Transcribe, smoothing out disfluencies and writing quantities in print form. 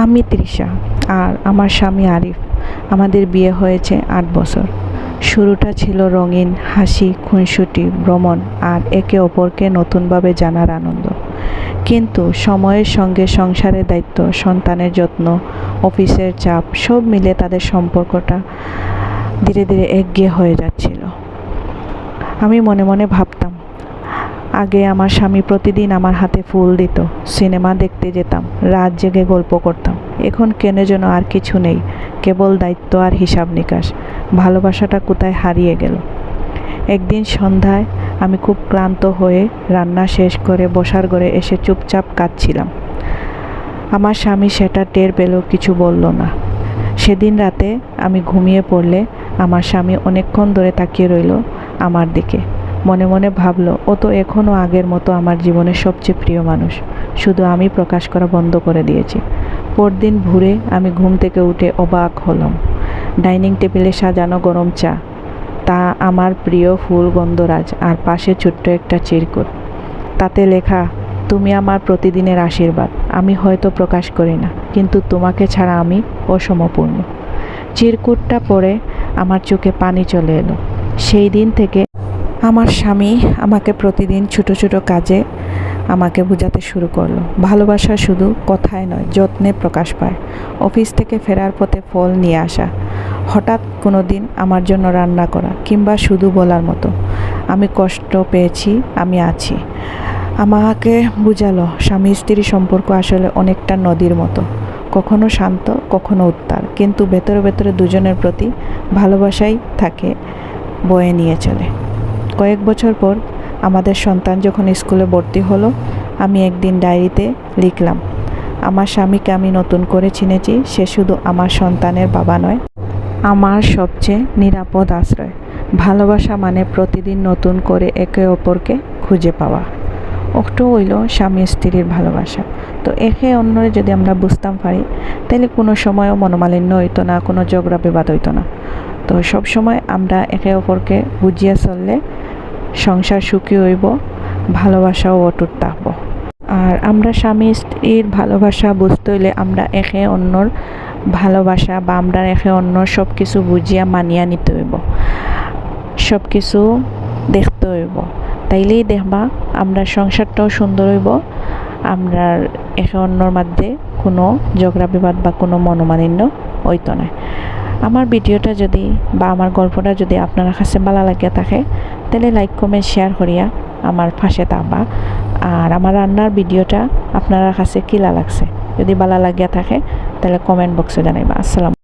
আমি তৃষা আর আমার স্বামী আরিফ। আমাদের বিয়ে হয়েছে ৮ বছর। শুরুটা ছিল রঙিন, হাসি, খুনসুটি, ভ্রমণ আর একে অপরকে নতুনভাবে জানার আনন্দ। কিন্তু সময়ের সঙ্গে সংসারের দায়িত্ব, সন্তানের যত্ন, অফিসের চাপ সব মিলে তাদের সম্পর্কটা ধীরে ধীরে একঘেয়ে হয়ে যাচ্ছিল। আমি মনে মনে ভাবতাম, আগে আমার স্বামী প্রতিদিন আমার হাতে ফুল দিত, সিনেমা দেখতে যেতাম, রাত জেগে গল্প করতাম। এখন কেন যেন আর কিছু নেই, কেবল দায়িত্ব আর হিসাব নিকাশ। ভালোবাসাটা কোথায় হারিয়ে গেল। একদিন সন্ধ্যায় আমি খুব ক্লান্ত হয়ে রান্না শেষ করে বসার ঘরে এসে চুপচাপ কাঁদছিলাম। আমার স্বামী সেটা টের পেল, কিছু বলল না। সেদিন রাতে আমি ঘুমিয়ে পড়লে আমার স্বামী অনেকক্ষণ ধরে তাকিয়ে রইল আমার দিকে। মনে মনে ভাবল, ও তো এখনও আগের মতো আমার জীবনের সবচেয়ে প্রিয় মানুষ, শুধু আমি প্রকাশ করা বন্ধ করে দিয়েছি। পরদিন ভোরে আমি ঘুম থেকে উঠে অবাক হলাম। ডাইনিং টেবিলে সাজানো গরম চা, তা আমার প্রিয় ফুল গন্ধরাজ, আর পাশে ছোট্ট একটা চিরকুট। তাতে লেখা, তুমি আমার প্রতিদিনের আশীর্বাদ। আমি হয়তো প্রকাশ করি না, কিন্তু তোমাকে ছাড়া আমি অসমপূর্ণ। চিরকুটটা পড়ে আমার চোখে পানি চলে এলো। সেই দিন থেকে আমার স্বামী আমাকে প্রতিদিন ছোট ছোট কাজে আমাকে বোঝাতে শুরু করলো, ভালোবাসা শুধু কথায় নয়, যত্নে প্রকাশ পায়। অফিস থেকে ফেরার পথে ফল নিয়ে আসা, হঠাৎ কোনো দিন আমার জন্য রান্না করা, কিংবা শুধু বলার মতো, আমি কষ্ট পেয়েছি, আমি আছি। আমাকে বুঝালো স্বামী স্ত্রীর সম্পর্ক আসলে অনেকটা নদীর মতো, কখনো শান্ত, কখনো উত্তাল, কিন্তু ভেতরে ভেতরে দুজনের প্রতি ভালোবাসাই থাকে বয়ে নিয়ে চলে। কয়েক বছর পর আমাদের সন্তান যখন স্কুলে ভর্তি হলো, আমি একদিন ডায়েরিতে লিখলাম, আমার স্বামীকে আমি নতুন করে চিনেছি। সে শুধু আমার সন্তানের বাবা নয়, আমার সবচেয়ে নিরাপদ আশ্রয়। ভালোবাসা মানে প্রতিদিন নতুন করে একে অপরকে খুঁজে পাওয়া। ওটা হইল স্বামী স্ত্রীর ভালোবাসা। তো একে অন্যরে যদি আমরা বুঝতাম পারি, তাহলে কোনো সময়ও মনোমালিন্য হইতো না, কোনো ঝগড়া বিবাদ হইতো না। তো সব সময় আমরা একে অপরকে বুঝিয়ে চললে সংসার সুখী হইব, ভালোবাসাও অটুট থাকব। আর আমরা স্বামী স্ত্রীর ভালোবাসা বুঝতে হইলে আমরা একে অন্যর ভালোবাসা বা আমরা একে অন্যর সব কিছু বুঝিয়া মানিয়া নিতে হইব, সব কিছু দেখতে হইব। তাইলেই দেখবা আমরা সংসারটাও সুন্দর হইব, আমরা একে অন্যর মধ্যে কোনো ঝগড়া বিবাদ বা কোনো মনোমালিন্য হইতো না। আমার ভিডিওটা যদি বা আমার গল্পটা যদি আপনার কাছে ভালো লাগিয়া থাকে, তাহলে লাইক কমেন্ট শেয়ার করিয়া আমার পাশে থাকবা। আর আমার রান্নার ভিডিওটা আপনার কাছে কিলা লাগছে, যদি ভালো লাগিয়া থাকে তাহলে কমেন্ট বক্সে জানাইবা। আসসালাম।